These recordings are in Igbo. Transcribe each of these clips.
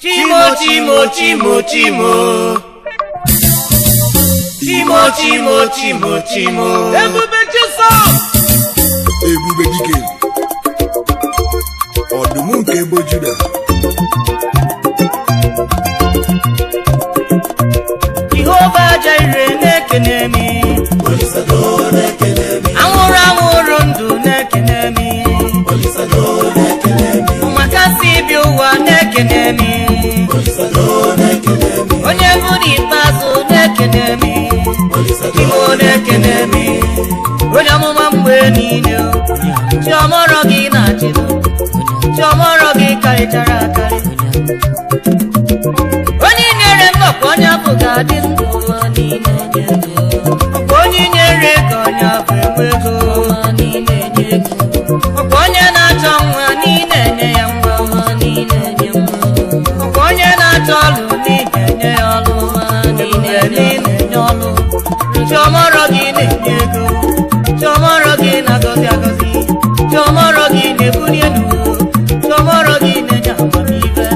Chimo, chimo, chimo, chimo. Chimo, chimo, chimo, chimo. Ebube Jesus. Ebube dike. Ọdụm nke ebo Juda. Jehovah Jireh na-ekene mi. Anwụrụ anwụrụ ndụ na-ekene mi. Ụmụakasị bi ụwa na-ekene mi. Onye bụ n'ikpeazụ na-ekene mi. Chimo na-ekene mi. Onye amụma mgbe niile. Chiọmọrọ gị na-achịdo. Chiọmọrọ gị karịchara akarị. Onye nyere nnọkọ onye afọ ga-adị ndụ ụwa niile nye ego. Ọkwa onye nyere ego onye afọ enwe ego niile nye ego. Ọkwa onye na-achọ nwa niile enye ya nwa nwa niile enye nwa. Ọkwa onye na-achọ ọlụ niile enye ya ọlụ nwa niile enye ọlụ. Chiọmọrọ gị na-enye ego. Chiọmọrọ gị na-agọzi agọzi. Chiọmọrọ gị na-ebuli elu. Chiọmọrọ gị na-enye amamihe.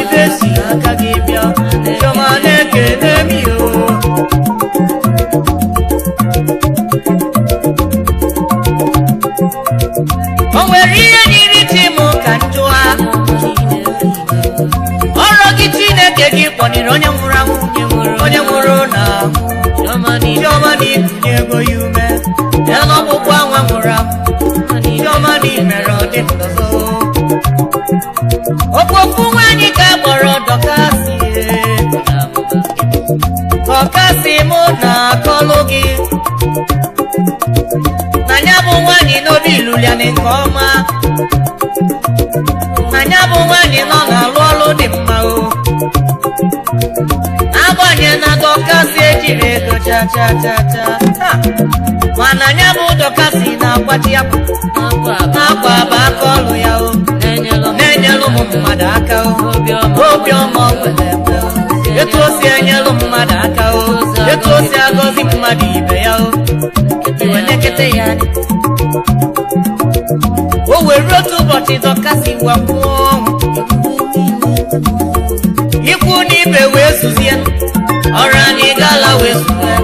Ibe si aka gị bịa. Chiọma na-ekene mi o. O nwere ihe n'iri chi m ka njụa. Ọrụ gị Chineke gị kpọniri onye nwụrụ anwụ. Onye nwụrụ na Chiọma n'ikunye ego ya ume. Ya n'ọkpụkpụ anwa nwụrụ anwụ. Chiọma n'imere ọ dị ndọzọ. Okpokpu nwanyị ka kpọrọ Dọkasị. Dọkasị mụ na-akọlụ gị. Na ya bụ nwanyị n'obi lụlianị nke ọma. Na ya bụ nwanyị nọ na-alụ ọlụ dị mma o. N'agbanyeghị na Dọkasị ejiri ego cha cha cha cha. Mana ya bụ Dọkasị na-agbaji akwa. Na-akwa bụ aka ọlụ ya o. Na-enyelụ ụmụ mmadụ aka o. Obiọma nwere ebe o. Etu o si enyelụ mmadụ aka o. Etu o si agọzi mmadụ ibe ya o. Iwenekete ya dị. O were otu ụbọchị Dọkasị wakwuo ọnwụ. Ikwu n'ibe wee zuzie. Ọrụ anyị gala wee zuzie.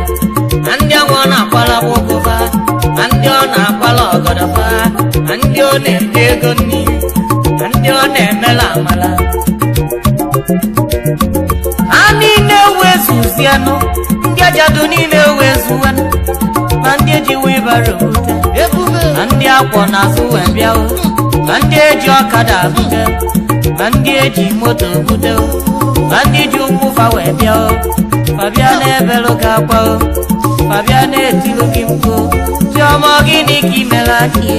Na ndị ọ na-akwala gbogova. Na ndị ọ na-akwala ọgọdọfa. Na ndị ọ na-enye ego nri. Na ndị ọ na-emela amala. Ha niile wezuzienụ. Ndị ajadu niile wezuwenụ. Na ndị eji wibaro bute. Na ndị akwọ n'azụ wee bịa o. Na ndị eji ọkada bute. Na ndị eji moto bute o. Na ndị ji ụkwụ fa wee bịa o. Fabia na-ebelu gị akwa o. Fabia na-etilu gị mkpu. Chiọma gịnị ka imere anyị?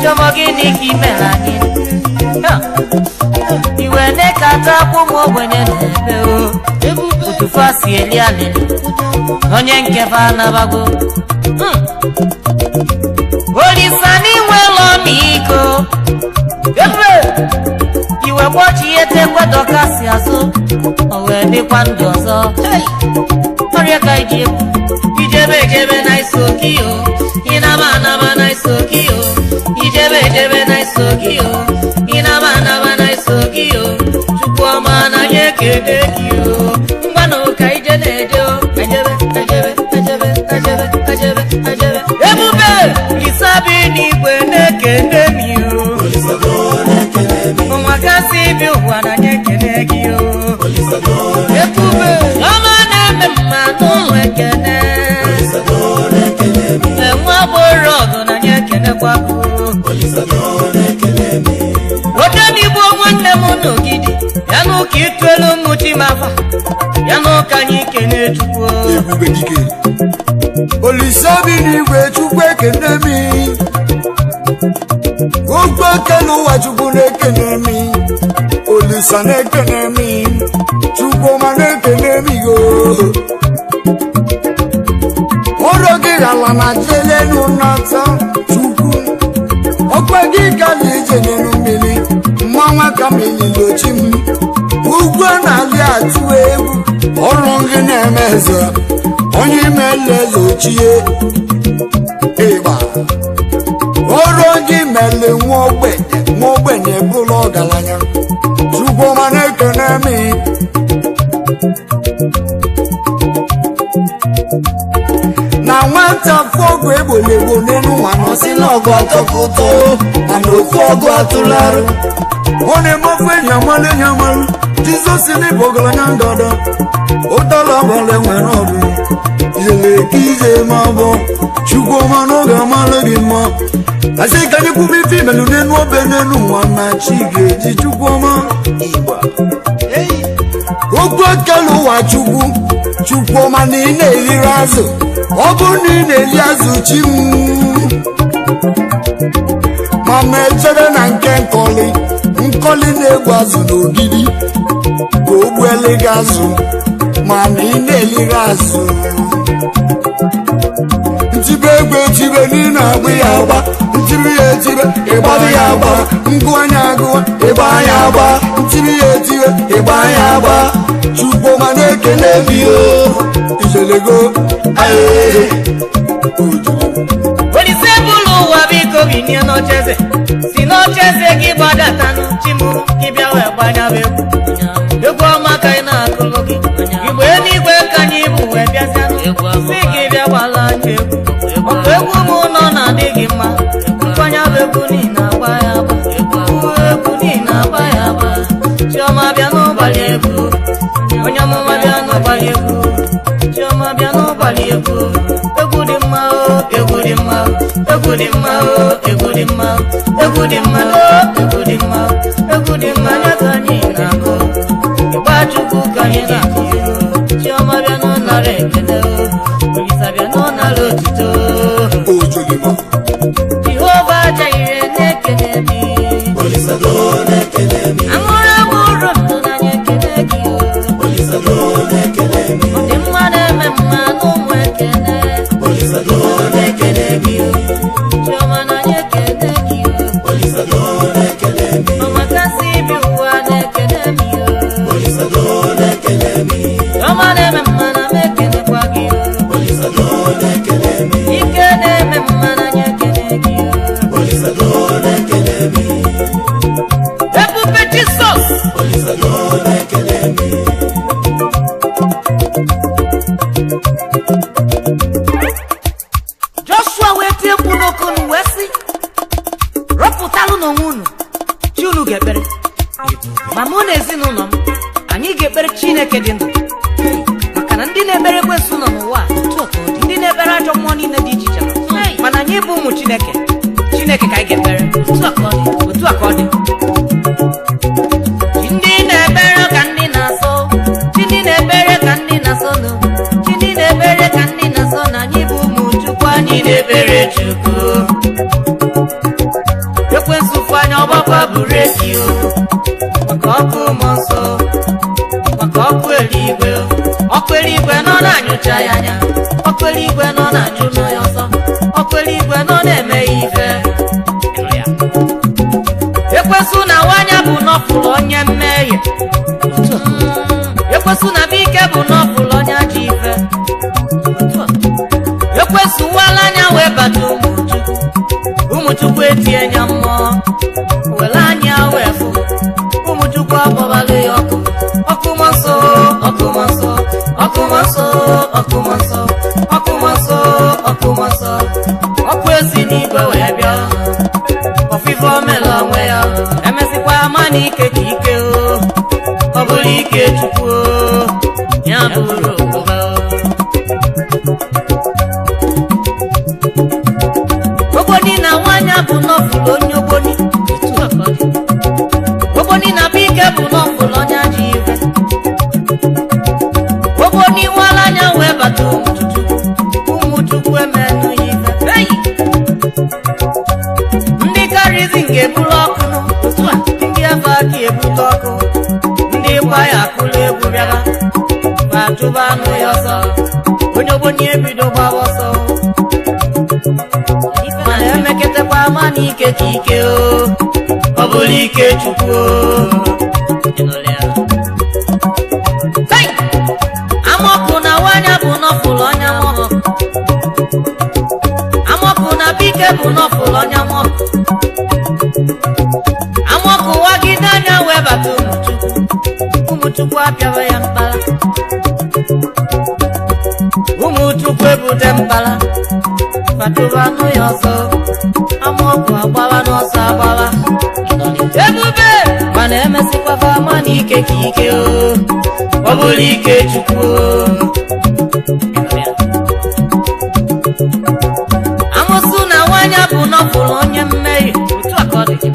Chiọma gịnị ka imere anyị? Iwe na-ekata akwụ m ogbenye na-ebe o. Otufu asị eli alịlị. Onye nke fa anabago. Olisa n'inwelu ọmịiko. Iwe gbochi ihe tekwe Dọkasị azụ. O wee dịkwa ndụ ọzọ. Ọrịa ka iji egwu. Ijebe ejebe na isoki o. Ịnaba anaba na isoki o. Ijebe ejebe na isoki o. Ịnaba anaba na isoki o. Chukwuọma na ya ekele gị o. Mgbanụ ka ije na-eje o. Ejebe ejebe ejebe ejebe ejebe ejebe. Ebube Lisabi n'igwe na-ekele mi o. Ụmụakasị bi ụwa na ya ekele gị o. Ebube ọma na-eme mma n'ụmụ ekene. Enwe bụrụ ọgụ na ya ekenekwa bụ. Odenigbo nwanne m n'ogidi. Ya n'ụka ituelu ụmụ Chimafa. Ya n'ụka anyị kene Chukwu. Ebube dike. Olisabi n'igwe Chukwu ekene mi. Ogbo ekele ụwa Chukwu na-ekene mi. Olisa na-ekene mi. Chukwuma na-ekene mi go. Ọrụ gị gala na jelenu nata Chukwu. Ọkwa gị gala ije n'elu mmiri. Mmanwa ka m elilochi m. Ugwu na-alị atụ egwu. Ọrụ gị na-eme eze. Onye ime eze ochie. Ịgba. Ọrụ gị mele nwa ogbenye bụrụ ọgaranya. Chukwuma na-ekene nwata fogo egbolego n'elu nwa nọsi n'ọgụ atọkụtọ mana ofu ọgụ atụlarụ ọ na-emefu enyi amalụ Jizọs n'ịbụ ọgaranya ngada ụtala ọbala nwere ọdụ ijele ka ije ma bụ Chukwuma n'oge amalụ gị mma asị ka anyị kwuba ife imelu n'enu obe n'enu nwa na chi ga-eji Chukwuma Igba okwu ekele ụwa Chukwuma na ị na-eriri azụ ọ bụrụ na ị na-eri azụ chi m ma ma echere na nke nkọli na-egbu azụ n'ogidi ka o gbuele gị azụ ma na ị na-eriri azụ ntibe egbe echibe n'ị na-agba ya agba ntiri ya etibe ịgbaba ya agba ngụ anya agụwa ịgba anya agba ntiri ya etibe ịgba anya agba Chukwuma na-ekele gị ijelego Olise bụlụ ụwa biko gị nye n'ocheze si n'ocheze gị gbadatanụ chimụ gị bịa wee gbanyaba egwu ọma ka ị na-akụlụ gị igbe eluigwe ka anyị bụ wee bịazianụ si gị bịa gbala anyị egwu ọkụ egwu m nọ na-adị gị mma nkwanyaba egwu niile agba ya agba egwu niile agba ya agba Chioma bịa n'ụbalị egwu onye ọmụma bịa n'ụbalị egwu Chioma bịa n'ụbalị egwu egwu dị mma egwu dị mma egwu dị mma egwu dị mma egwu dị mma egwu dị mma egwu dị mma ya ka anyị na-agụ ịgba Chukwu ka anyị na-akụ Chioma bịa n'ụnara ekele Olisa bịa n'ụnara otito Jehova Jaire na-ekele mi aṅụrụ agbụrụ ndụ n'anya ekele gị ọ dị mma na-eme mma n'ụmụ ekele Chioma n'anya ekele gị ọmakasị ibi ụwa na-ekele mi Chioma na-eme mma na m ekelekwa gị ike na-eme mma n'anya ekele gị ebube Jizọs Joshua wee tie mkpu n'okonu wee sị rọpụtalụ n'onwe unu chi unu ga-ekpere ma mụ na ezinụlọ m anyị ga-ekpere Chineke dị ndụ maka na ndị na-ekpere ekwensu nọ n'ụwa ndị na-ekpere ajọ mmụọ niile dị iche iche mana anyị bụ ụmụ Chineke ka anyị ga-ekpere otu a ka ọ dị ndị na-ekpere ka ndị na-asọ ndị na-ekpere ka ndị na-asọ ndị na-ekpere ka ndị na-asọ na anyị bụ ụmụ Chukwu anyị na-ekpere Chukwu ekwensu fụ anya ọgbakwa bụ redio maka ọkụ mmụọ nsọ maka ọkụ eluigwe nọ na-anyụcha ya anya ọkụ eluigwe nọ na-anyụ ya ọsọ ọkụ eluigwe nọ na-eme ya ife ekwensu na nwanya bụ n'ọfụlụ onye mmehie ekwensu na bike bụ n'ọfụlụ onye ajọ ife ekwensu wala anya wee bata ụmụ Chukwu etie nya mmụọ were anya wee fụ ụmụ Chukwu akpọbala ya ọkụ mmụọ nsọ ọkụ mmụọ nsọ ọkụ mmụọ nsọ ọkụ mmụọ nsọ ọkụ mmụọ nsọ ọkụ mmụọ nsọ ọkụ esi n'igwe wee bịa ọfịfọ mela onwe ya emesịkwa ama na ike ka ike ọ bụrụ ike Chukwu ya bụrụ ụba ogboni na nwanya bụ n'ọfụlụ onye ogboni na bike bụ n'ọfụlụ onye ajọ ife ogboni nwala anya wee bata ụmụ Chukwu emenụ ya ife ndị karizi ga-ebulu ọkụ ndị afọ aka ebute ọkụ ndị kwa ya akụlụ egwu bịara ma chụba anụ ya ọsọ onye ogboni ebido gbawa ọsọ mana emeketekwa ama na ike ka ike ọ bụrụ ike Chukwu amọkụ na nwanya bụ n'ọfụlụ ọnya amọkụ na bike bụ n'ọfụlụ ọnya amọkụ wagide anya wee bata ụmụ Chukwu apịawa ya mkpara ụmụ Chukwu ebute mkpara batụba nụ ya ọsọ amaọkụ agbawa n'ọsọ agbawa ebube mana emesịkwa fama n'ike ka ike ọ bụrụ ike Chukwu amụsụ na nwanyị bụ n'ọfụrụ onye mmehie otu aka ọ dị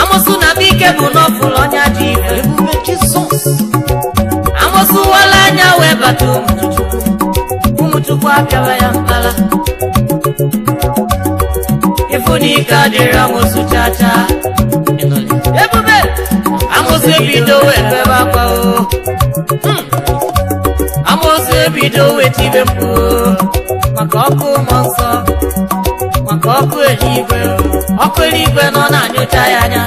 amụsụ na bike bụ n'ọfụrụ onye ajọ ife ebube Jizọs amụsụ wala anya wee bata ụmụ Chukwu apịawa ya mkpara ịfụnike adịrị amụsụ chacha ebube amụsụ ebido wee bebe akwa amụsụ ebido wee tibe mkpu maka ọkụ mmụọ nsọ maka ọkụ eluigwe ọkụ eluigwe nọ na-anyụcha ya anya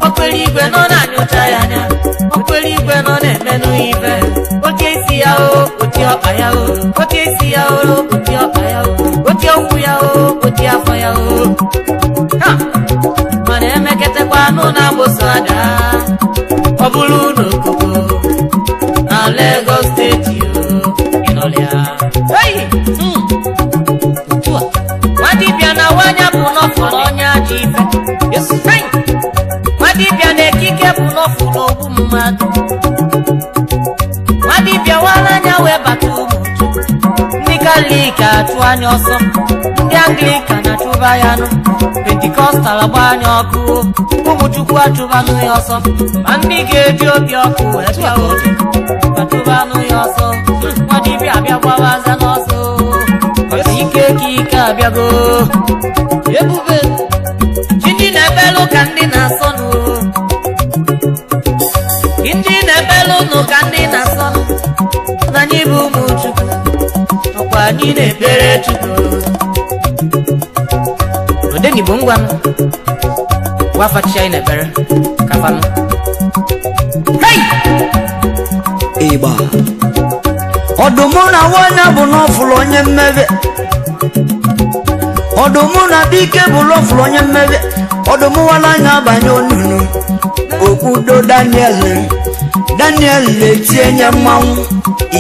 ọkụ eluigwe nọ na-anyụcha ya anya ọkụ eluigwe nọ na-emenụ ife oke isi ya oti ọkpa ya oke isi ya oti ọkpa ya oke okwu ya oti afọ ya mana emeketekwa anụ na-agbụsọ ada ọ bụrụ n'okoko na Lagos steeti ịnọlịa nwadibịa na nwanya bụ n'ọfụrụ onye ajọ ife nwadibịa na ekike bụ n'ọfụrụ ogbu mmadụ nwadibịa wala anya wee bata ụmụ ndị Katọlik achụ anya ọsọ ndị Anglican achụba ya nụ Pentikọstal agba anya ọkụ ụmụ Chukwu achụbanụ ya ọsọ ma ndị ga-eji obi ọkụ wee bịa obi achụbanụ ya ọsọ nwadibịa abịa gbawaza n'ọsọ maka ike ka ike abịago ebube chi ndị na-ebelụ ka ndị na-asọnụ ndị na-ebelụ nụ ka ndị na-asọnụ na anyị bụ ụmụ Chukwu ọkwa anyị na-ekpere Chukwu odeni bụ ngwa wafachi anyị na-ekpere kafanụ ịgba ọdụmụ na nwanyị bụ n'ọfụrụ onye mmebe ọdụmụ na bike bụ n'ọfụrụ onye mmebe ọdụmụ wala anya abanye onunu okpudo Daniel na-etie nye mmanwụ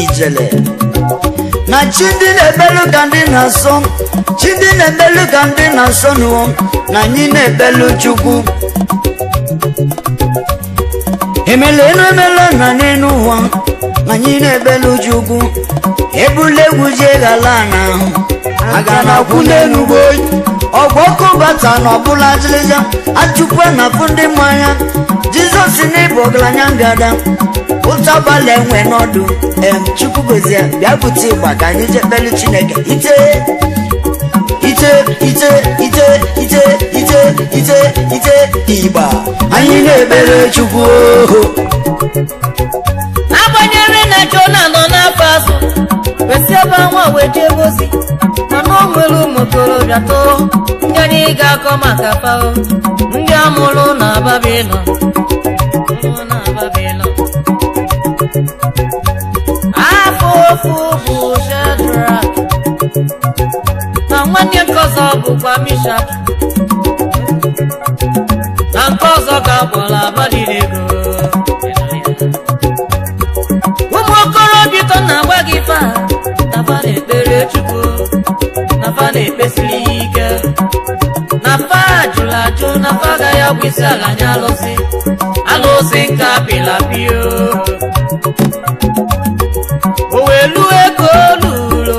ijele na chi ndị na-ebelu ka ndị na-asọ chi ndị na-ebelu ka ndị na-asọ n'ụwa na anyị na-ebelu Chukwu emele na n'elu ụwa na anyị na-ebelu Chukwu ebule egwu ji gala n'ahụ aga na-akwụ n'enugbo ọgbọkụ bata na ọbụla ajịlịja achụkwu na afụ ndị mmanya Jizọs n'ịbụ ọgaranya ngada ụtabala enwe n'ọdụ Chukwu gozie bịa bute ịgba ka anyị jekpelu Chineke ite ịgba anyị na-ekpere Chukwu agbanyere na Jona nọ n'afọ azụ wesi ebe nwa wee jee ozi mana o nwere ụmụ okorobịa too ndị anyị ga-akọ maka pao ndị amụrụ na Babilọn afọ ofu bụ Shedrak na nwanne nke ọzọ bụkwa Mishak na nke ọzọ ga-agbọla Abednego ụmụ okorobịa ito na-agba gị fa na fa na-ekpere Chukwu na fa na-ekpesiri ya ike na fa jụrụ ajụ na fa agaghị agwa isi ala nye alụsị nke apịlapio o wee luo ego olulo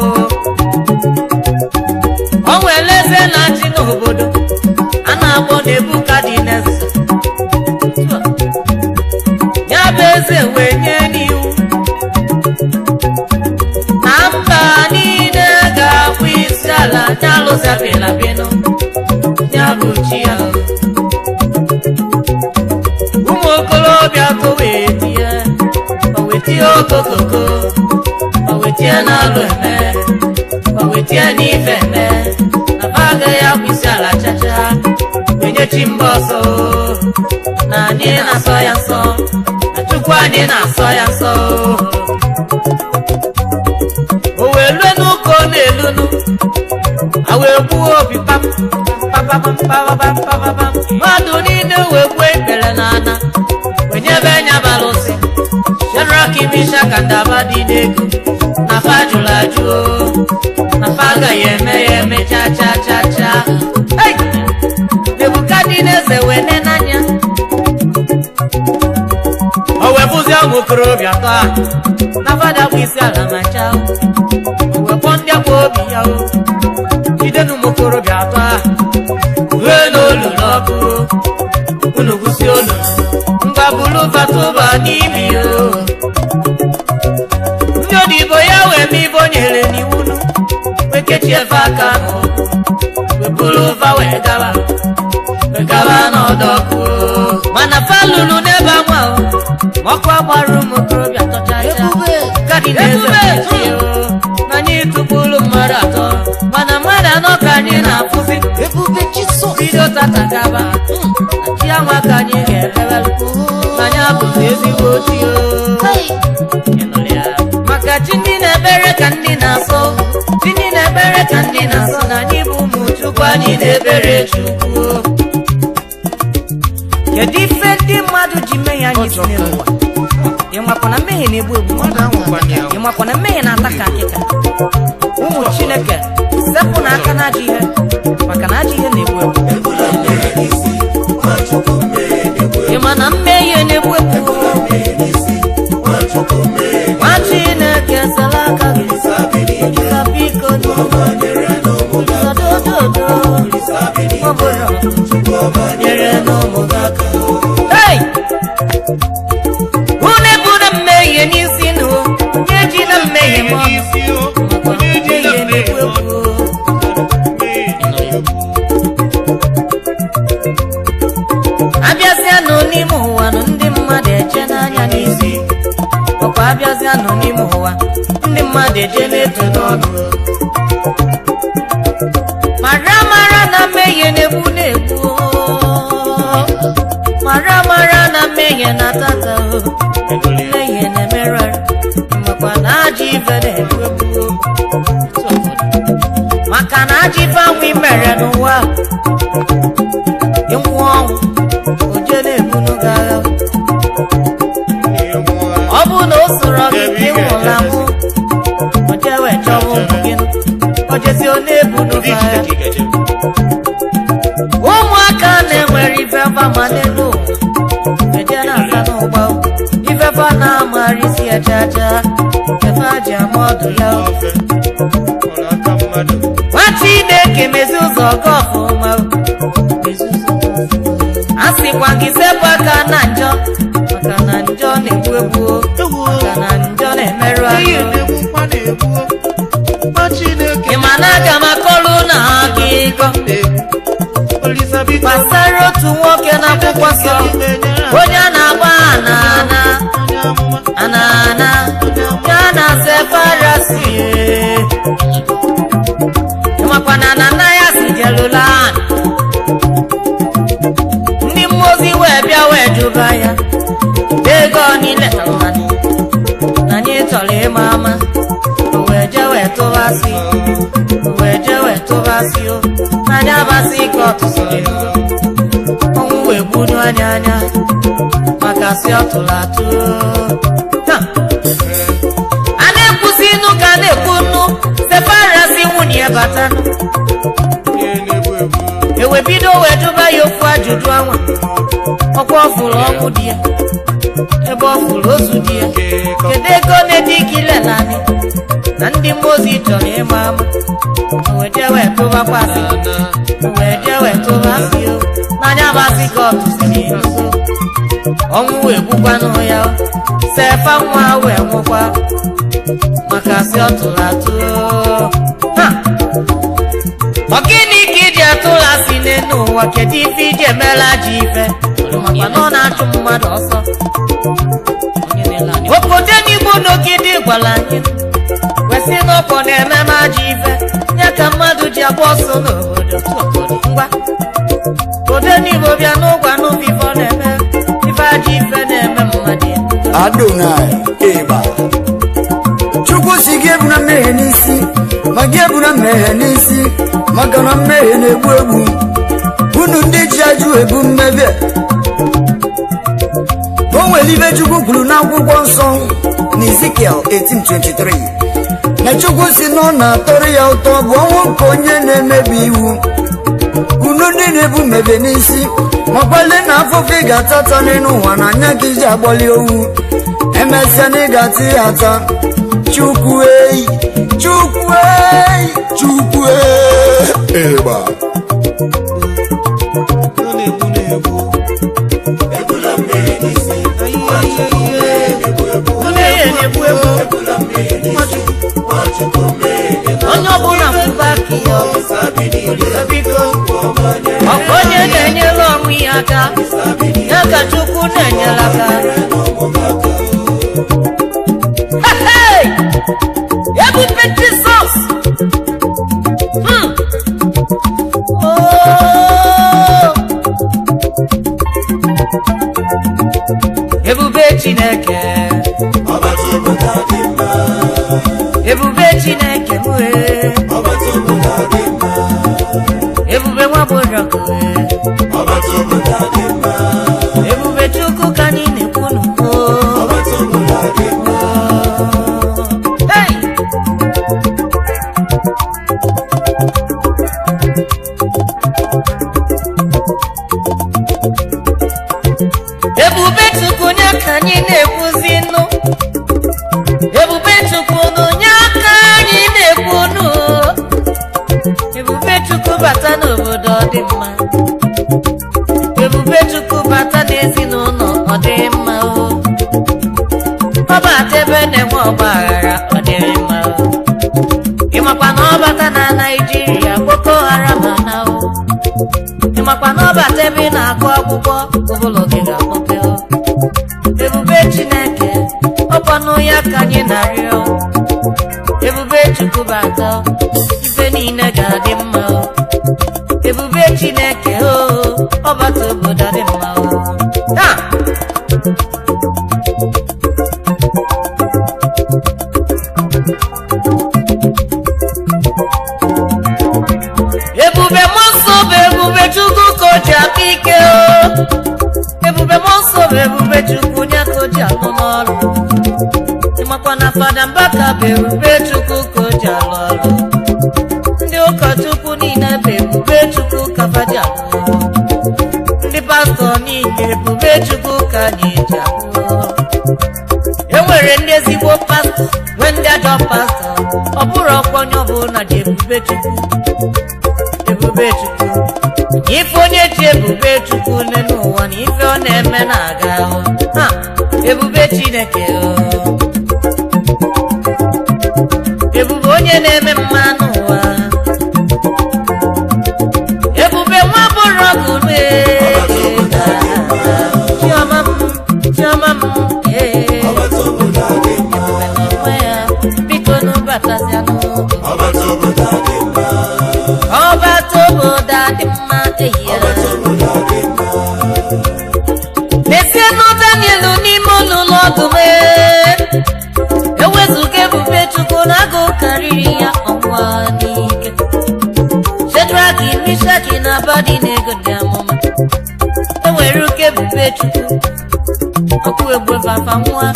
o nwere eze na-achị n'obodo a na-akpọ Nebukadneza ya bụ eze wee nye n'iwu na mba niile ga-akwa isi ala nye alụsị apịlapino ya bụ chi ya ụmụ okorobịa ko wee tie okokoko owetie n'alụ eme owetie n'ife eme na fa agaghị akwa isi ala chacha wenye chi mba ọsọ na anyị na-asọ ya nsọ na Chukwu anyị na-asọ ya nsọ o wee lue n'ụka ọ na-elunu a wee gbuo obi mmadụ niile wee gbuo ikpere n'ana wenyebe nya balụsị Shedrak, Mishak na Abednego na fa jụrụ ajụ na fa agaghị eme ya ga-eme cha cha cha cha. Hey! Nebukadneza wee nene anya o wee fụzie ụmụ okorobịa atọ a na fada bụ isi ala ma cha o wee kpọọ ndị akwa obi ya o jide n'ụmụ okorobịa atọ a rue n'olu n'ọkụ unu gwụsi olu ngwa buru fatụba n'imi o. Ndị odibo ya wee mee ibe o nyere n'iwu wee kechie efe aka wee buru ụva wee gaba n'ọdọkụ mana fa lụrụ n'ebe anwa ọkụ agbara ụmụ okorobịa tọchacha Nebukadneza mechie na anyị tụgburu mmadụ atọ mana mmadụ anọ ka anyị na-afụzi bido tata gaba na chi anwa ka anyị ga-emebelu na anyị abụzi ezigbo chi maka chi ndị na-ebere ka ndị na-asọ chi ndị na-ebere ka ndị na-asọ na anyị bụ ụmụ Chukwu anyị na-ebere Chukwu. Kedu ife ndị mmadụ ji mee ya anyị si n'ụwa? Ịmakwa na mmehie na-egbu egbu, ịmakwa na mmehie na-ata ka akịka. Ụmụ Chineke sepụ n'aka na ajọ ihe maka na ajọ ihe na-egbu egbu. Ịma na mmehie na-egbu egbu. Nwa Chineke sala aka gị ka biko hey! Unu ebuna mmehie n'isi nụ onye ji na mmehie m abịazianụ n'ime ụwa nụ ndị mmadụ eche n'anya n'isi ọkwa abịazianụ n'ime ụwa ndị mmadụ eche n'etu n'ọnụ mara na mmehie na-egbu mara na mmehie na-atata mmehie na-emerụ makwa na ajọ ife na-egbu egbu maka na ajọ ife anwụ imere n'ụwa ịnwụ ọnwụ oje na-ebunu gị agha ọ bụ na o soro gị ka ị nwụla mụ oje wee chọwa ụmụ gị ojezi ọ na-ebunu gị agha ụmụaka na-enwere ifefa ma n'elu eje na-asa n'ụgbọ ifefa na-amarịsi echacha efe aji ama ọdụ ya nwa Chineke mezi ụzọ gị ọfụma a sịkwa gị sepụ aka na njọ maka na njọ na-egbu egbu maka na njọ na-emerụ ahụ ịma na aga m akọrọ na akụkọ gbasara otu nwoke n'akwụkwọ nsọ onye a na-agba anana ya na Sefarasi ịmakwa na Ananias jelụla ndị mmụọ ozi wee bịa wee jụba ya ego niile mmadụ na anyị chọrọ ịma ama wee je wee tụbasị o n'anya abasị ka ọtụsịrị ọnwụ wee gbunu anya maka sị ọtụrụ atụ a na-ekwusi inu ka a na-ekwu nnu Sefarasi nwunye ya bata ewe bido wee jụba ya ofu ajụjụ anwa ọkwa ọ fụrụ ọnwụ di ya ebe ọ fụrụ ozu di ya kedu ego na-edi ikile naanị na ndị mmụọ ozi chọrọ ịma ama wee je wee tụbakwasị wee je wee tụbasị o n'anya basị ka ọ tụsịrị nso ọnwụ wee gbukwanụ ya Sefa nwa wee nwụkwa maka sị ọ tụrụ atụ ọ gịnị ka iji atụla si n'elu ụwa kedu ife iji emela ji ife maka na ọ na-achụ mmadụ ọsọ obodo n'Igbo n'ogidi gwara anyị wesị n'ọkọ na-eme m ajọ ife ya ka mmadụ ji agba ọsọ n'obodo ngwa obodo n'Igbo bịa n'ụgwa n'ofe ife ọ na-eme ife ajọ ife na-eme mmadụ Adonai ịba Chukwu si gị ebu na mmehie n'isi ma gị ebu na mmehie n'isi maka na mmehie na-egbu egbu unu ndị ji ajụ ebu mmehie o nwere ibe Chukwu kwuru n'akwụkwọ nsọ na Ezekiel 18:23 na Chukwu si nọ na-atọrọ ya ụtọ bụ ọnwụ nke onye na-emebi iwu unu ndị na-ebu mebe n'isi makwale na afụfụ ị ga-atata n'elu ụwa na anya ka iji agbali owu emesịa na ị ga-ata ya ata Chukwu eyi Chukwu eyi Chukwu ịgba onye ọbụla fụbaki ya biko ọkwa onye na-enyere ọnwụ ya aka ya ka Chukwu na-enyere aka ebube Jizọs ebube Chineke ebube Chineke mwe ebube nwaboroko ebube Chukwu ka anyị na-ekwunu ebube Chukwu nye ka anyị na-ekwuzi nnu ebube Chukwu nye aka anyị na-ekwunu ebube Chukwu bata n'obodo ọ dị mma ebube Chukwu bata n'ezinụlọ ọ dị mma ọ bata ebe na-enwe ọgba aghara ọ dịrị mma ịmakwa na ọ bata na Naịjirịa Boko Haram na ịmakwa na ọ bata ebe ị na-agụ akwụkwọ ụbụlụ gị ga-akpọpe ebube Chineke ọkwanụ ya ka anyị na-arịọ ebube Chukwu bata ife niile ga-adị mma ebube Chineke ọ bata obodo dị mma ebube Mọnsọ bụ ebube Chukwu ka o ji aka ike ebube Mọnsọ bụ ebube Chukwu nye ka o ji alụ n'ọrụ ịmakwa na Fada Mbaka bụ ebube Chukwu ka o ji alụ ọrụ ndị ụkọchukwu niile bụ ebube Chukwu ka faji alụ ndị pastọ niile ebube Chukwu ka anyị ji alụ enwere ndị ezigbo pastọ nwee ndị ajọ pastọ ọ bụrụ ọkwa onye ọbụla ji ebube Chukwu ebube Chukwu ife onye ji ebube Chukwu n'ụwa na ife ọ na-eme na-aga ebube Chineke ebube onye na-eme mma n'ụwa ebube nwa bụrụ ọgụ chiọma m chiọma m ebube ya biko n'ụbatazianụ ọbata obodo dị mma mesie nụ Daniel n'ime olulu ọdụm ewezuga ebube Chukwu na agụ karịrị ya ọnwa n'ike Shedrack, Mishak na Abednego ndị amụma enwere uke ebube Chukwu ọkụ egbe fafa nwa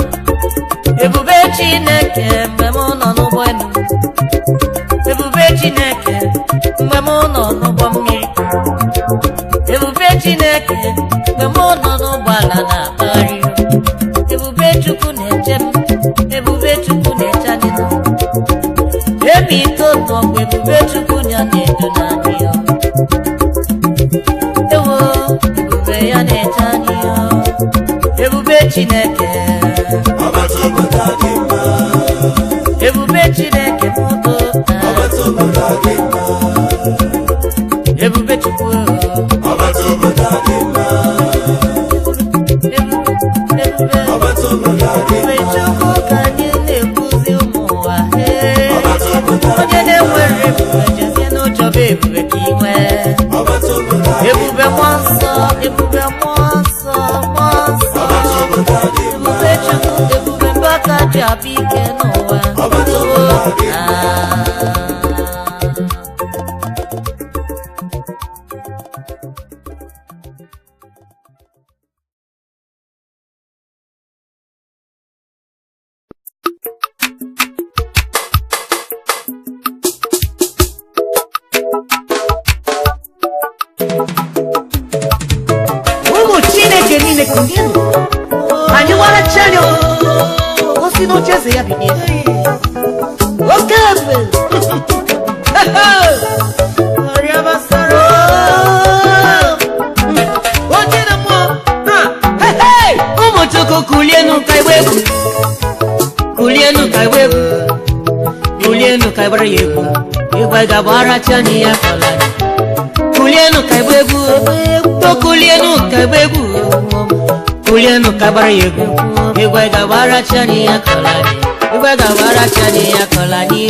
ebube Chineke mgbe m nọ n'ụgbọ elu ebube Chineke mgbe m nọ n'ụgbọ mmiri ebube Chineke mgbe m nọ n'ụgbọala na-akpagharị ebube Chukwu na-eche m ebube Chukwu na-eche anyị ebe ito n'ọgwụ ebube Chukwu ya na-edo n'anyị ya ewo ebube ya na-eche anyị ya ebube Chineke ebube Chineke mụdo ebube Chukwu ebube Chukwu ka anyị na-ekwuzi ụmụ ụwa onye na-enwere ebube jezie n'ụjọba ebube ka ị nwee ebube Mmụọ Nsọ ebube Mmụọ Nsọ Mmụọ Nsọ ebube Chukwu ebube Mbaka ji abịa ike n'ụwa niile kulienu anyị wara chanyo osi n'oche eze ya binie oke efe ọrịa basara oche na mmụọ ụmụ chukwu kulienu ka igbe egwu kulienu ka igbe egwu kulienu ka igbara ya egwu igwe gabara chani ya kọlani kulienu ka igbe egwu to kulienu ka igbe egwu kulienu ka igbara ya egwu igwe gabara chani ya kọlani igwe gabara chani ya kọlani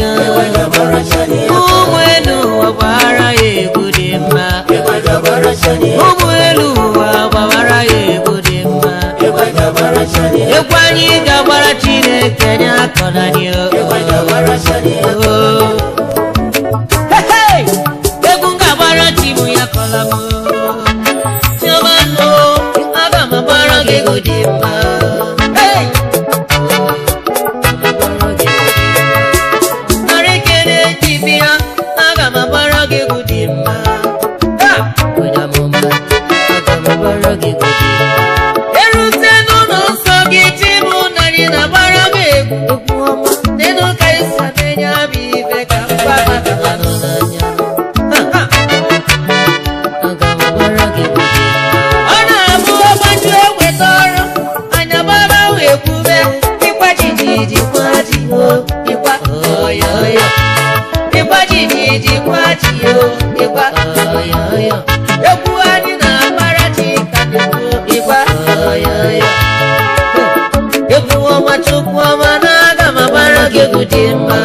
ụmụ elu ụwa gbara ya egwu dị mma ụmụ elu ụwa gbara ya egwu dị mma egwu anyị ga-agbara Chineke nya kọlani egwu ga-agbara Chimu ya kọlamo chiọmanụ aga m agbara gị egwu dị mma narị kere jibi ya aga m agbara gị egwu dị mma aga m agbara gị egwu dị mma erute n'ụlọ nsọ gị Chimu narị na-agbara gị egwu ọma n'elu ka isi amenye abụ ibe ka mkpa batara n'anya ọ na-abụ ọgbaju eweta ọrụ anya gbara wee kwube ịkwa jijiji kwaji ịkwa ọyọyọ ịkwa jijiji kwaji ịkwa ọyọyọ egwu anyị na-agbara Chika ịkwa ọyọyọ egwu ọma Chukwu ọma na aga m agbara gị egwu dị mma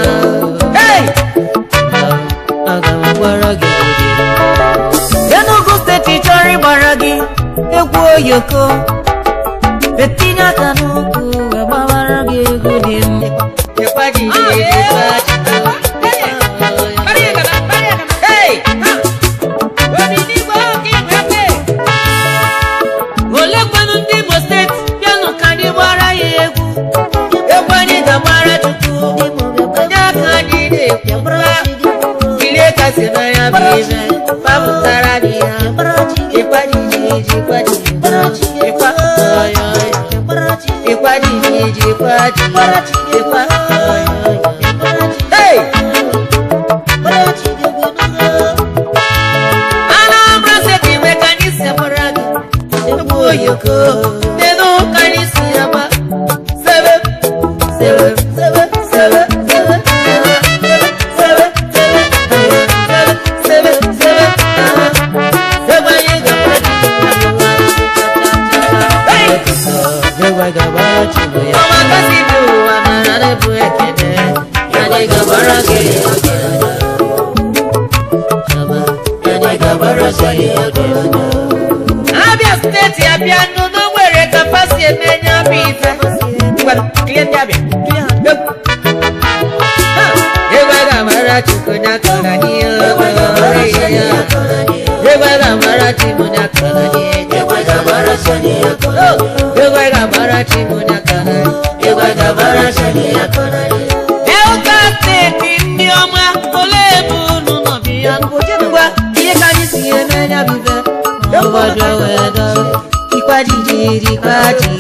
aga m agbara gị egwu dị mma Enugu steeti chọrọ ịgbara gị egwu oyoko etinye aka n'ukwu agbara gị egwu dị mma ole kwanụ ndị Imo steeti bịanụ ka anyị gbara ya egwu egwu anyị ga-agbara Chukwu nye aka anyị na-ekwu ilie kasị n'anya bụ ime gbapụtara gị ya ịkwa jijiji ịkwa ịkwa ọyọyọ ịkwa jijiji ịkwa ọyọyọ Anambra steeti ime ka anyị si agbara gị egwu oyoko n'elu ka anyị si agba sebe sebe sebe sebe sebe Abia steeti abịa n'ụlọ nwere kapasiti emenye abịa ife egwe ga-amara Chukwu nya kọlani egwe ga-amara Chimu nya kọlani egwe ga-amara Chimu nya kọlani Delta steeti ndị ọma ole ebe unu nọ bịa ngwa ihe ka anyị si eme nya bibe obodo wee dọrọ ikwa jijiji kwaji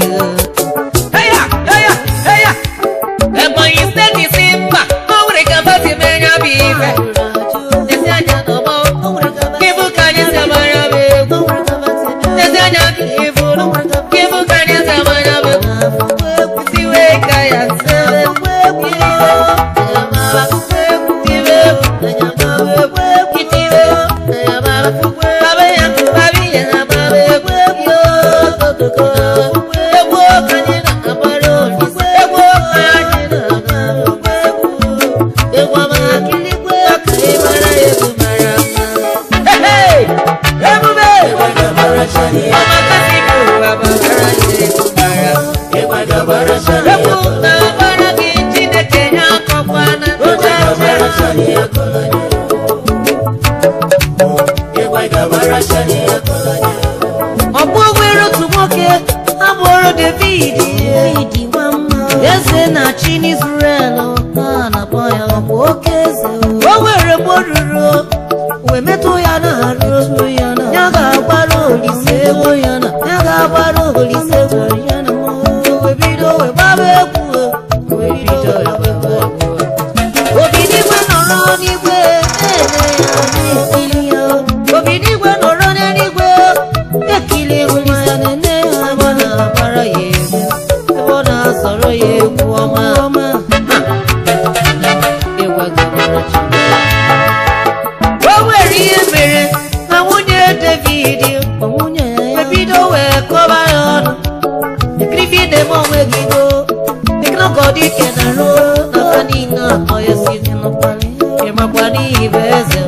Ebonyi steeti si mba o nwere ka mmasị menya bụ ife ezi anya n'ọgbọ ibu ka anyị si amara bụ egwu ezi anya ifuru ibu ka anyị si amara bụ egwu siwe ka ya sebe eze na chi n'Israel na-akpọ ya ọkwa oke eze o nwere gboruru wee metụ ya na arụ ya ga-agbara Olise egwu ya na ya ga-agbara Olise gbaba egwu obido gbaba egwu obinigwe nọrọ n'igwe na-ekili ya obinigwe nọrọ n'eluigwe ekili nwa ya nene ebe ọ na-agbara ya egwu ebe ọ na-asọrọ ya egwu ọma ọma o nwere ihe mere na nwunye David ebido wee kọba ya ọnụ ekirifide m onwe gị go ekinogodo ike na ruo n'aka niile atọ ya si n'ụkpali ịmakwa n'ibe eze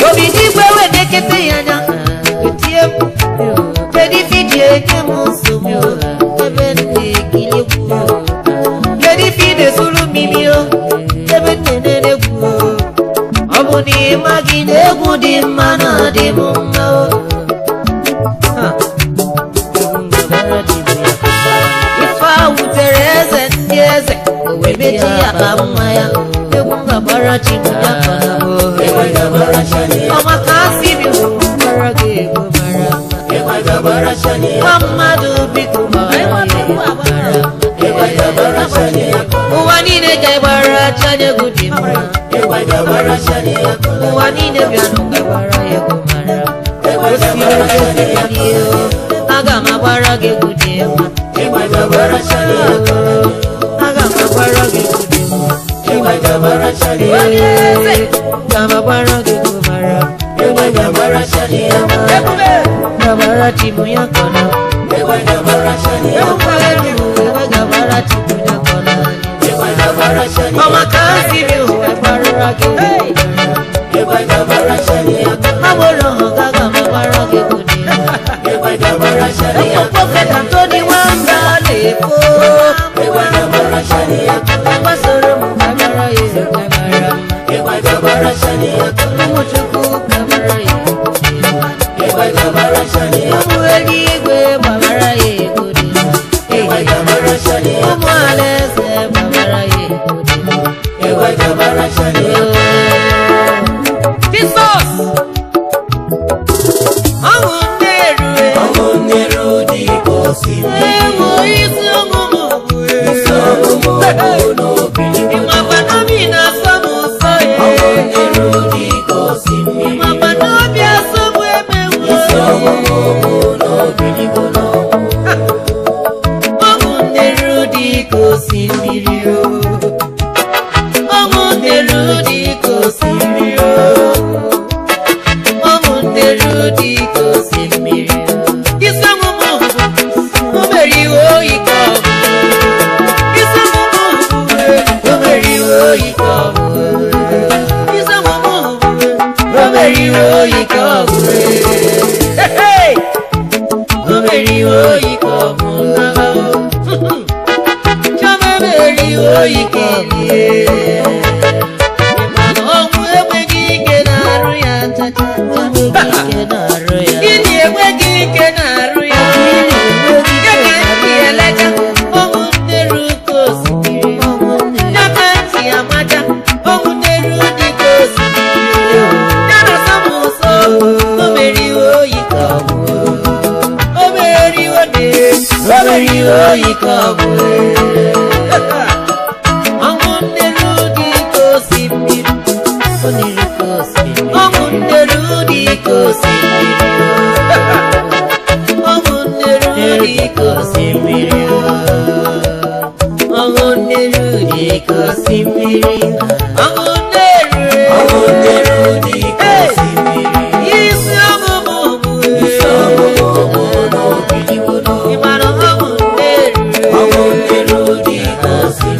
obinigwe wee na-ekete ya anya etie m kedifidi eke m nsogbu ebe na-ekilikwu kedifide suru mmiri ebe nne-egwu ọ bụ na ịma gị na egwu dị mma na adị m mma ife a wutere eze ndị eze o wee mechi ya ka mma ya egwu ngabara chi m ya ọma ka asị bi gbara gị egwu mara mma mmadụ biko ụwa niile ga-agbara chanye egwu dị mma ụwa niile bịanụ ga-agbara egwu mara aga m agbara gị egwu dị mma aga m agbara gị egwu dị mma aga m agbara gị egwu mara gabara chibu ya kọna gabara chibu ya kọna ọma ka si bi ụwa gbara gị agbolo hàn gaga ma gbara gị gudi ọkpọkọta tó ní nwamba lèpo gbasoro m gbara ya gbara mma ụmụchukwu gbara ya ụmụ eluigwe gbabara ya egodi ụmụ alaeze gbabara ya egodi Jizọs ọṅụ nneru dị ka osimiri ewu isi ọmụmụ ịmakwa n'obi na-asọ m ụsọ ya ọṅụ nneru dị ka osimiri ịmakwa n'obi asọ m emewo ọṅụ nneru dị ka osimiri ọṅụ nneru dị ka osimiri ọṅụ nneru dị ka osimiri isi ọmụmụ o mere iwe oyi ka ọ bụ isi ọmụmụ o mere iwe oyi ka ọ bụ isi ọmụmụ o mere iwe oyi ka ọ bụ o mere iwe oyi ka ọ bụ chioma mere iwe oyi ka ọ bụ mana ọnwụ enweghị ike na-arụ ya gịnị enweghị ike na-arụ ya ya ka ntị elecha ọnwụ nneru ka osimiri ya ka ntị amaja ọnwụ nneru dị ka osimiri ya na samuso o mere iwe oyi ka ọ bụ o mere iwe oyi ka ọ bụ ọnwụ nneru dị ka osimiri ọṅụ nneru dị ka osimiri ọṅụ nneru dị ka osimiri ọṅụ nneru dị ka osimiri ọṅụ nneru dị ka osimiri isi ọmụmụ ịmara ọṅụ nneru dị ka osimiri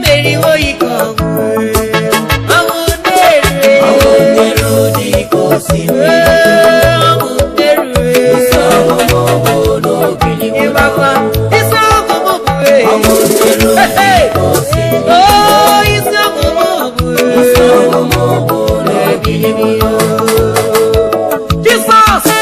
meriwo ike ọgwụ ọnwụ na-ere ịgbakwa isi ọgwụ Jesus!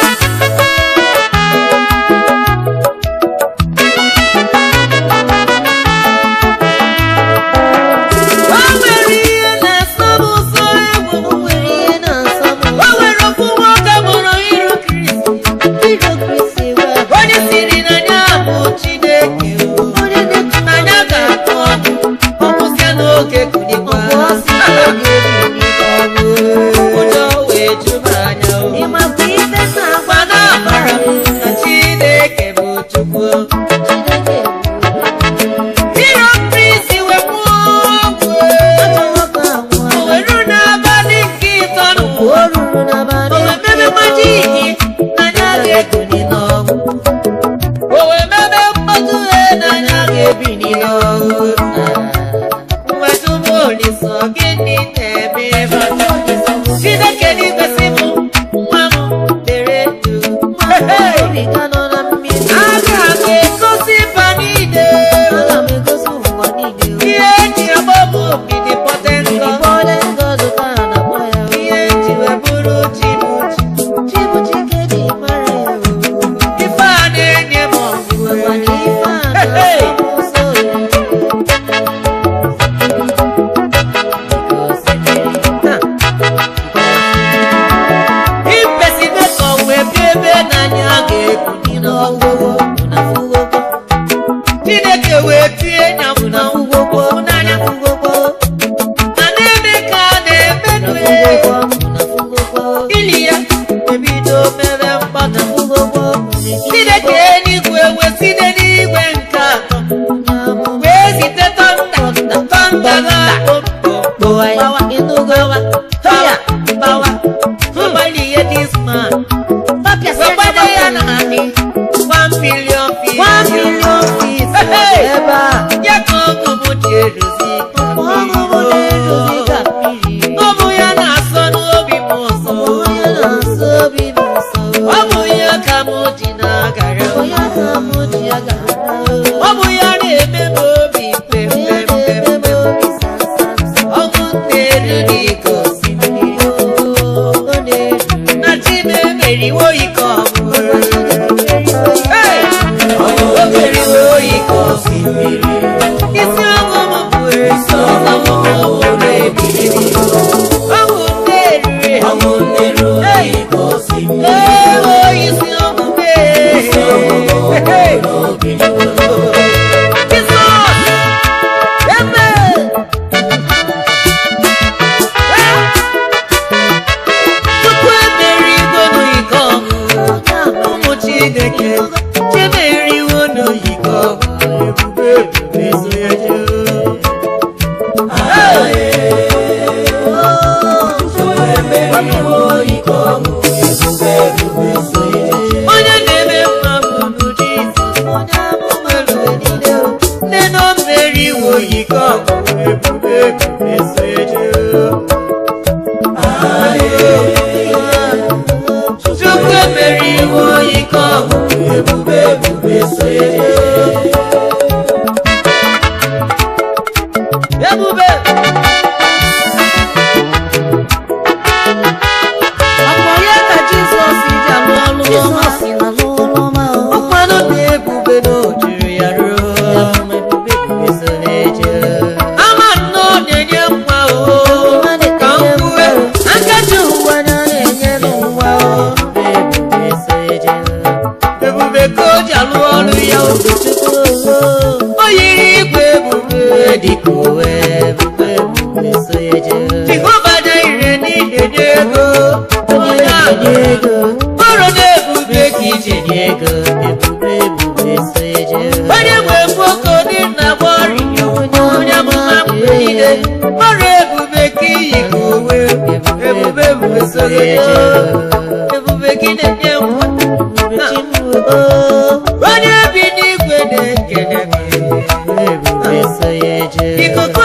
Ikuku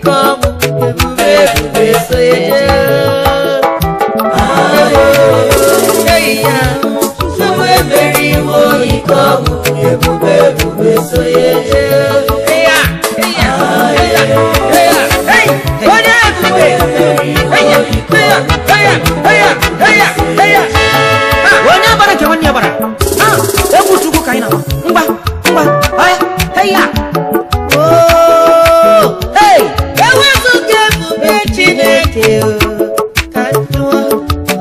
ike ọgwụ ebube ebube so ya eyi ya chukwu emeriwo ike ọgwụ ebube ebube so ya onye ebube onye bara nke nwanne ya bara egwu chukwu ka anyị na ngwa ewezụga ebube Chineke ka jụọ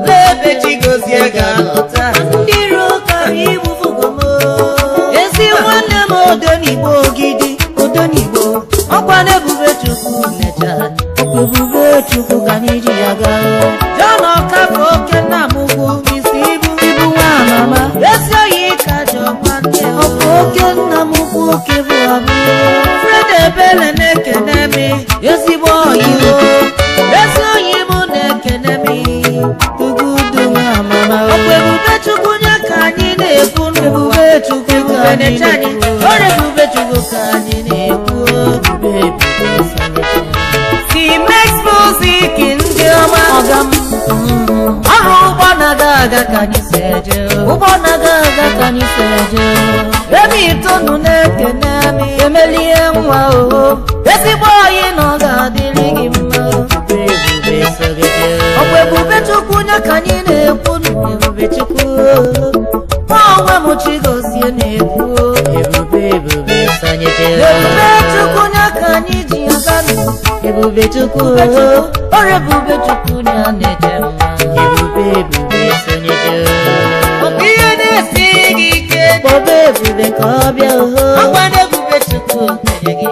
n'ebe Chigozie ga-alọta ndị iro kara igbufugomo ezi nwanne m odenigbo ogidi odenigbo ọkwa n'ebube Chukwu mechara ebube Chukwu ka anyị ji ya gaa John Ọkafọ oke nna m ugwu isi ibu nwa mama ezi oyi ka jọ nwanne ọkwa oke nna m ukwu oke bụ abụọ Fred Ebele na-ekene m ezigbo oyibo ezi oyi m na-ekene m ugudu nwa mama ọkwa ebube Chukwu nye ka anyị na-ekwu ebube Chukwu ka anyị na-ekwu ọrụ ebube Chukwu ka anyị na-ekwu He makes music ndị ọma ọgam ọrụ ụgbọ na-aga aga ka anyị si eje ụgbọ na-aga aga ka anyị si eje ebe itonu na-ekene m emelie nwa oho ezigbo oyi na ọ ga-adịrị gị mma ọkwa ebube Chukwu nye ka anyị na-ekwu ebube Chukwu nwa onwe m Chigozie na-ekwu ebube Chukwu nye ka anyị ji aga ebube Chukwu ọrụ ebube Chukwu na na-eje mma ebube sonyeje ọ bụ ihe na-esi gị ike kpọba ebube ka ọ bịa ọgwa na ebube Chukwu kenye gị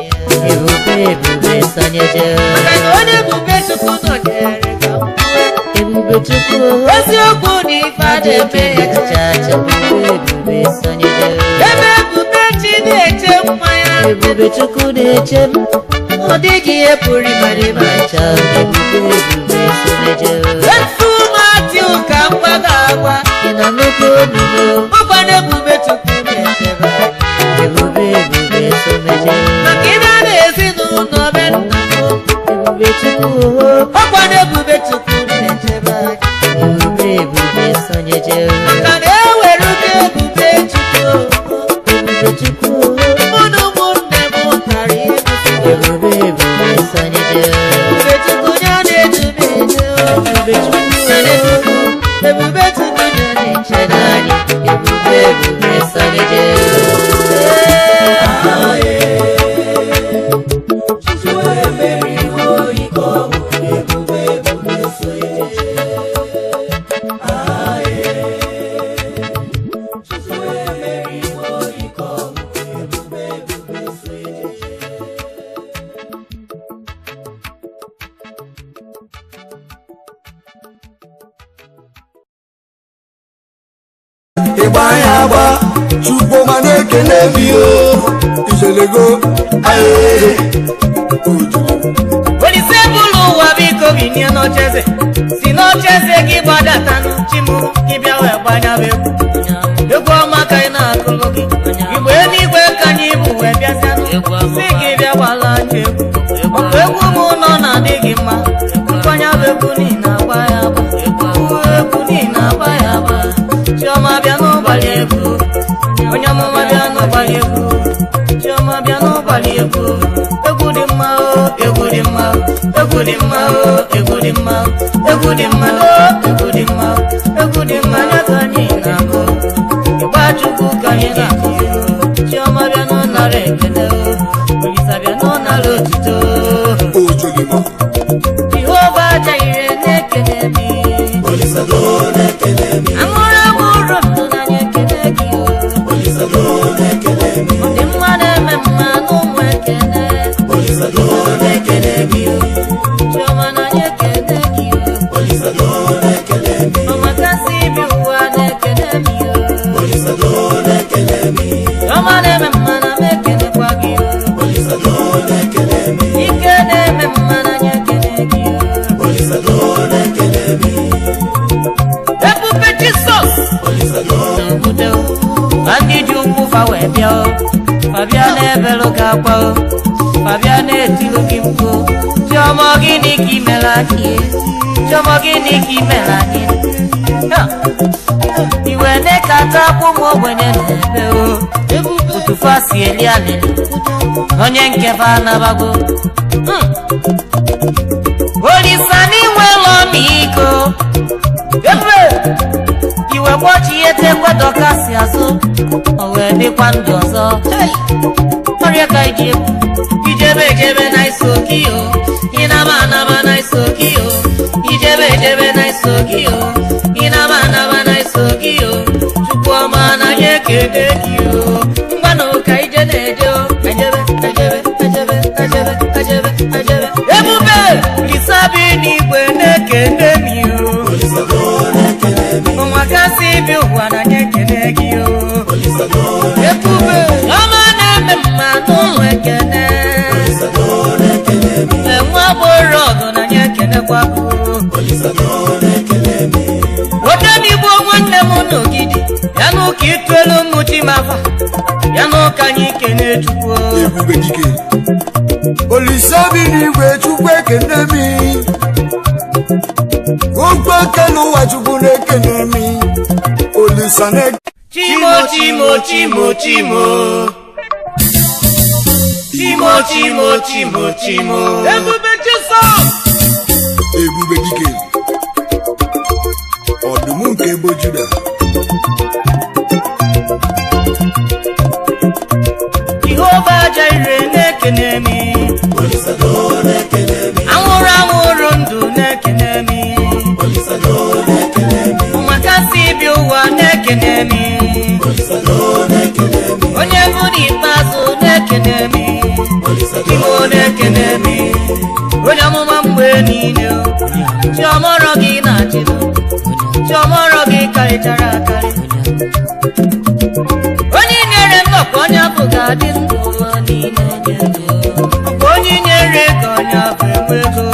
ya ebube sonyeje maka na onye ebube Chukwu nọnyere gị ebube Chukwu eziokwu na ife adịbe ya chacha ebube sonyeje ebe ebube chi na-eche mmanya ebube Chukwu na-eche m ọ dịghị ihe pụrụ ịmara ịmacha ebube sonyeje efu Matiu ka mgbaga agwa ị na nnukwu omume ọgwa na ebube Chukwu na-echebe ebube sonyeje maka ịna na-ezinụlọ be nna m ebube Chukwu ọgwa na ebube Chukwu na-echebe ebube sonyeje maka na ewere ụdị ebube Chukwu ụmụnne m kara ebube sonyeje ebube Chukwu ya na-edube ebube Chukwu ya na-eche n'anyị ebube sonyeje Chukwu emeriwo ike ọgwụ ebube sonyeje ịgba ya agba Chukwu ma na-ekene bi o ijelego Olise bụlụ ụwa biko binie n'ocheze si n'ocheze gị gbadata n'uchimu gị bịa wee gbanyaba egwu ọma ka ị na-akụlụ gị igbe eluigwe ka anyị bụ wee bịazianụ si gị bịa gbala anyị egwu ọkụ egwu m nọ na-adị gị mma nkwanyaba egwu niile agba ya agba egwu niile agba ya agba Chioma bịa n'ụbalị egwu onye ọmụma bịa n'ụbalị egwu Chioma bịa n'ụbalị egwu egwu dị mma o egwu dị mma egwu dị mma o egwu dị mma egwu dị mma o egwu dị mma egwu dị mma ya ka anyị na-agụ ịgba Chukwu ka anyị na-akụ Chioma bịa n'ụnara ekele Olisa bịa n'ụnara otito Jehova Jaire na-ekele m aṅụrụ agbụrụ ndụ n'anya ekele gị dị mma na-eme mma n'ụmụ ekele Chioma n'anya ekele gị ọmakasị ibi ụwa na-ekele m Chioma na-eme mma na m ekelekwa gị ike na-eme mma n'anya ekele gị ebube Jizọs n'obodo ndị ji ukwu fa wee bịa fa bịa n'ebelu gị akwa fa bịa na-etiri gị mkpu Chioma gini ki melani, chioma gini ki melani. Iwe ne kata kumo wenye nebe o. Utufasi eliane, onye nkefa na bago. Olisani welo miko. Iwe mwachi yete kwa dokasi azo. Owe di kwa ndozo. Maria kaiji ijebe na isokio. Inaba na isokio. Ijebe na isokio. Inaba na isokio. Chukwama na yekedekio. Mbano kaije nejo. Ajebe. Ebube lisabi ni kwene kendemio. Omwakasi bi wana nyekenegio. Ebube amane mmanu wekene. Emwa borogo na nyekene kwako. Odani bo mwanne mono gidi. Yanu kitwelu muchimafa. Yanu kanyikene tuwo. Ebube dike. Olisabi ni we chukwe kenemi. Ogba kelu wa chukune kenemi. Olisane Chimo. Ebube Jesus. Ebube dike. Odumu nke bo Juda. Jehovah Jireh nekenemi. Amuru ndu nekenemi. Makasi bi uwa nekenemi. Onye budi paso nekenemi. Imo nekenemi. Onye amuma mwe nine. Chiomoro gi na chido. Chiomoro gi karichara akari. Onye nyere mnoko onye afuga di ndu. Onye nyere ka onye afu enwego.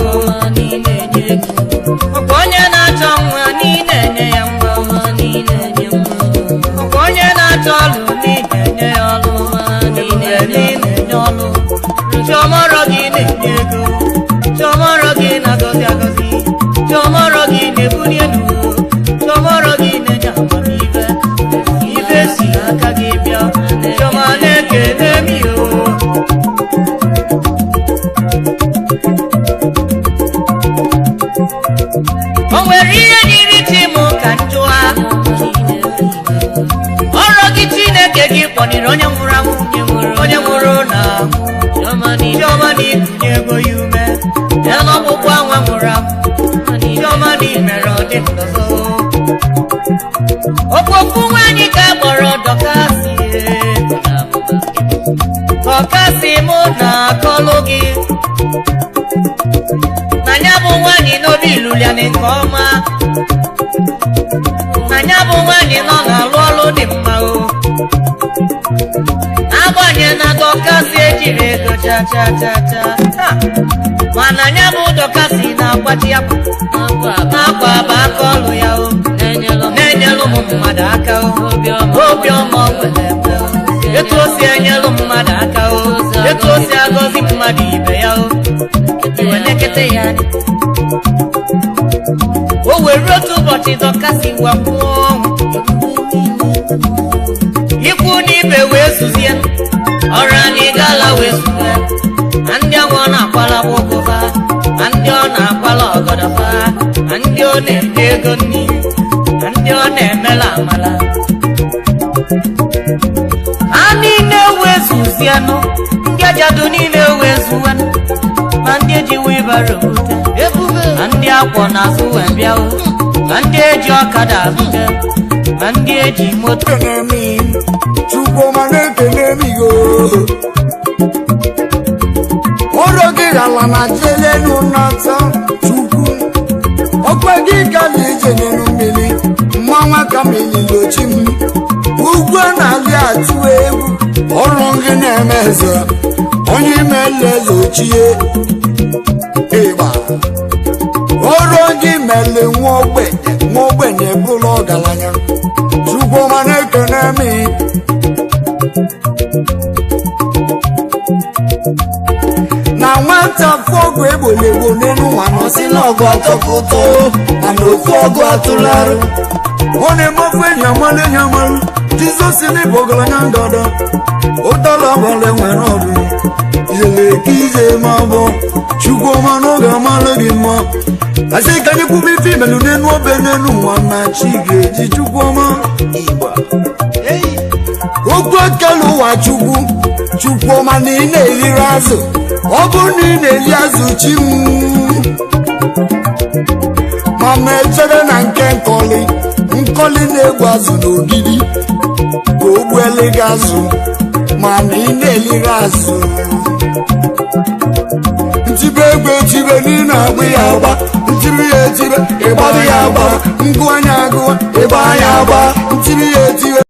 Onye na-achọ nwa niile nye ya nwa. Onye na-achọ ọlụ niile nye ya ọlụ. Niile ọlụ. Chiomoro gị na-enye ego. Chiomoro gị na-agọzi agọzi. Chiomoro gị na-ebuli elu. Chiomoro gị na-enye amamihe. Ibe si aka gị bịa. Chioma na-ekele m yo. O nwere ihe nyiri chi m ka njụa. Ọrụ gị Chineke gị kpọniri onye nwụrụ anwụ. Onye nwụrụ na Chioma n'ikunye ego ya ume. Ya n'ọkpụkpụ anwa nwụrụ anwụ. Chioma n'imere ọ dị ndọzọ. Okpokpu nwanyị ka kpọrọ Dọkasị. Dọkasị mụ na-akọlụ gị. Na ya bụ nwanyị n'obi ilulianị nke ọma. Na ya bụ nwanyị nọ na-alụ ọlụ dị mma o. Agbanye na Dọkasị ejiri ego cha. Mana ya bụ Dọkasị na-agbaji akwa. Na-akwa bụ aka ọlụ ya o. Na-enyelụ ụmụ mmadụ aka o. Obiọma nwere ebe o. Etu o si enyelụ mmadụ aka o. Etu o si agọzi mmadụ ibe ya o. Iwe nekete ya. O were otu ụbọchị Dọkasị wakwuo ọnwụ. Ikwu n'ibe wee zuzie. Ọrụ anyị gala wee zuzie. Na ndị ọ na-akwala gbogova. Na ndị ọ na-akwala ọgọdọfa. Na ndị ọ na-enye ego nni. Na ndị ọ na-emela amala. Ha niile wee zuzienụ. Ndị ajadu niile wee zuwenụ. Ma ndị eji wibaro bute. Na ndị akwọ n'azụ wee bịa o. Ma ndị eji ọkada bute. Ma ndị eji moto. kenemi. Chukwuma na-ekenemi yo. Oro gị ala na jelenu nata Chukwu. Okwe gị gali ije n'elu mmiri. Mmanwa ka m elilochi m. Ugwu na-alị atụ egwu. Ọrụ gị na-eme eze. Onye ime eze ochie. Ịgba. Ọrụ gị mele nwa ogbenye bụrụ ọgaranya. Chukwuma na-ekenemi. Na nwata fogo eboli Igbo n'elu ụwa nọ si n'ọgụ atọkụtọ mana ofu ọgụ atụlarụ ọ na-eme enyi amalụ enyi amalụ Jizọs n'ịbụ ọgaranya ngada ụtala abalị nwere ọdụ ijele ka ije ma bụ Chukwuma n'oge amalụ gị mma asị ka anyị kwuba ife imelu n'enu obe n'enu ụwa na chi ga-eji Chukwuma okwu ekele ụwa Chukwuma na ị na-eriri azụ ọ bụrụ na ị na-eri azụ chi m ma ma echere na nke nkọli na-egbu azụ n'ogidi ka o gbuele gị azụ ma na ị na-eriri azụ ntibe egbe echibe na ị na-agba ya agba ntiri ya etibe ịgbara ya agba ngụ anya agụwa ịgba anya agba ntiri ya etibe